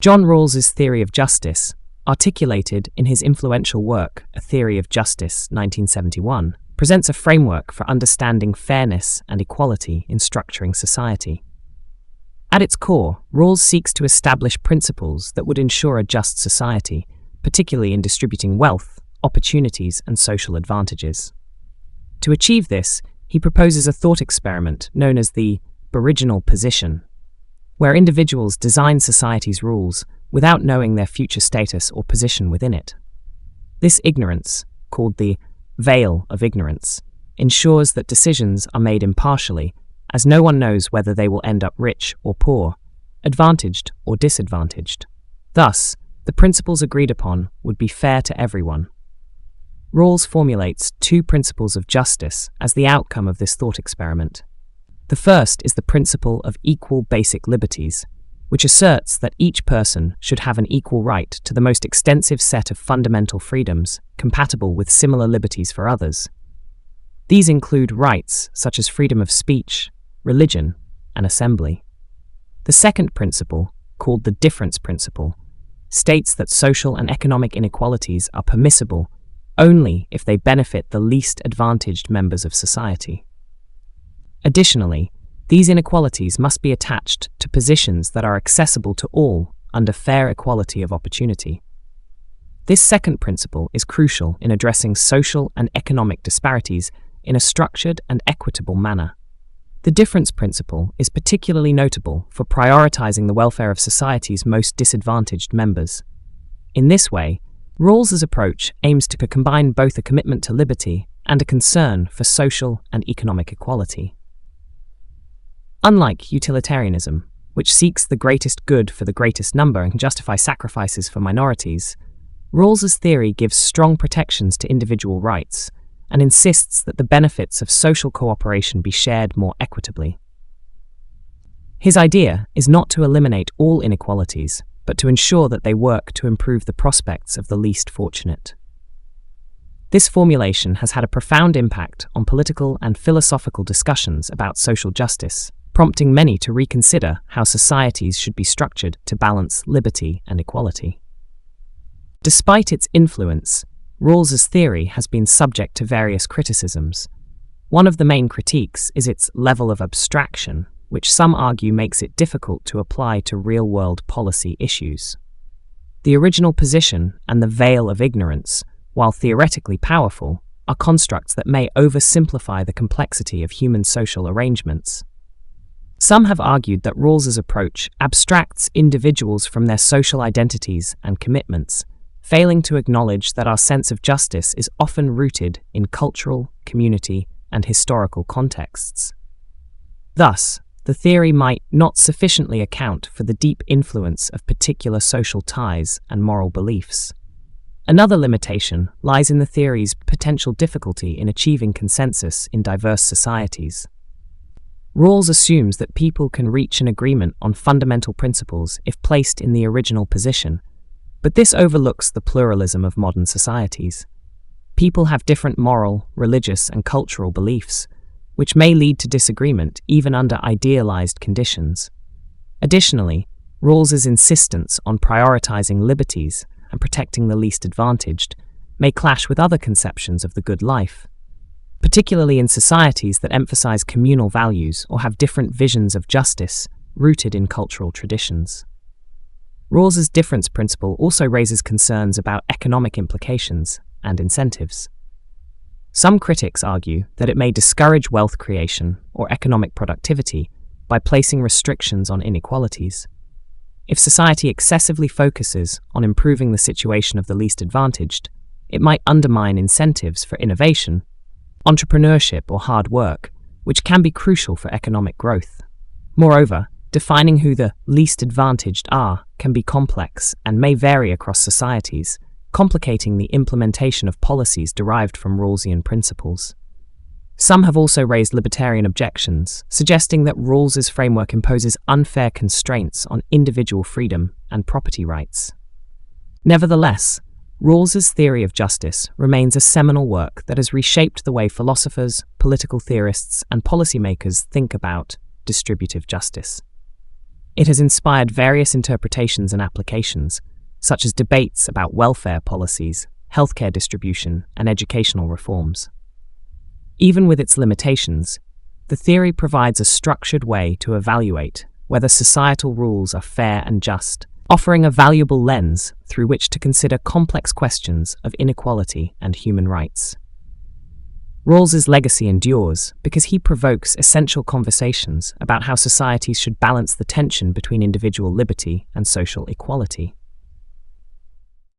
John Rawls's theory of justice, articulated in his influential work, A Theory of Justice, 1971, presents a framework for understanding fairness and equality in structuring society. At its core, Rawls seeks to establish principles that would ensure a just society, particularly in distributing wealth, opportunities, and social advantages. To achieve this, he proposes a thought experiment known as the original position, where individuals design society's rules without knowing their future status or position within it. This ignorance, called the veil of ignorance, ensures that decisions are made impartially, as no one knows whether they will end up rich or poor, advantaged or disadvantaged. Thus, the principles agreed upon would be fair to everyone. Rawls formulates two principles of justice as the outcome of this thought experiment. The first is the principle of equal basic liberties, which asserts that each person should have an equal right to the most extensive set of fundamental freedoms compatible with similar liberties for others. These include rights such as freedom of speech, religion, and assembly. The second principle, called the difference principle, states that social and economic inequalities are permissible only if they benefit the least advantaged members of society. Additionally, these inequalities must be attached to positions that are accessible to all under fair equality of opportunity. This second principle is crucial in addressing social and economic disparities in a structured and equitable manner. The difference principle is particularly notable for prioritizing the welfare of society's most disadvantaged members. In this way, Rawls's approach aims to combine both a commitment to liberty and a concern for social and economic equality. Unlike utilitarianism, which seeks the greatest good for the greatest number and can justify sacrifices for minorities, Rawls's theory gives strong protections to individual rights and insists that the benefits of social cooperation be shared more equitably. His idea is not to eliminate all inequalities, but to ensure that they work to improve the prospects of the least fortunate. This formulation has had a profound impact on political and philosophical discussions about social justice, prompting many to reconsider how societies should be structured to balance liberty and equality. Despite its influence, Rawls's theory has been subject to various criticisms. One of the main critiques is its level of abstraction, which some argue makes it difficult to apply to real-world policy issues. The original position and the veil of ignorance, while theoretically powerful, are constructs that may oversimplify the complexity of human social arrangements. Some have argued that Rawls's approach abstracts individuals from their social identities and commitments, failing to acknowledge that our sense of justice is often rooted in cultural, community, and historical contexts. Thus, the theory might not sufficiently account for the deep influence of particular social ties and moral beliefs. Another limitation lies in the theory's potential difficulty in achieving consensus in diverse societies. Rawls assumes that people can reach an agreement on fundamental principles if placed in the original position, but this overlooks the pluralism of modern societies. People have different moral, religious, and cultural beliefs, which may lead to disagreement even under idealized conditions. Additionally, Rawls's insistence on prioritizing liberties and protecting the least advantaged may clash with other conceptions of the good life, particularly in societies that emphasize communal values or have different visions of justice rooted in cultural traditions. Rawls's difference principle also raises concerns about economic implications and incentives. Some critics argue that it may discourage wealth creation or economic productivity by placing restrictions on inequalities. If society excessively focuses on improving the situation of the least advantaged, it might undermine incentives for innovation, entrepreneurship, or hard work, which can be crucial for economic growth. Moreover, defining who the least advantaged are can be complex and may vary across societies, complicating the implementation of policies derived from Rawlsian principles. Some have also raised libertarian objections, suggesting that Rawls's framework imposes unfair constraints on individual freedom and property rights. Nevertheless, Rawls's theory of justice remains a seminal work that has reshaped the way philosophers, political theorists, and policymakers think about distributive justice. It has inspired various interpretations and applications, such as debates about welfare policies, healthcare distribution, and educational reforms. Even with its limitations, the theory provides a structured way to evaluate whether societal rules are fair and just, offering a valuable lens through which to consider complex questions of inequality and human rights. Rawls's legacy endures because he provokes essential conversations about how societies should balance the tension between individual liberty and social equality.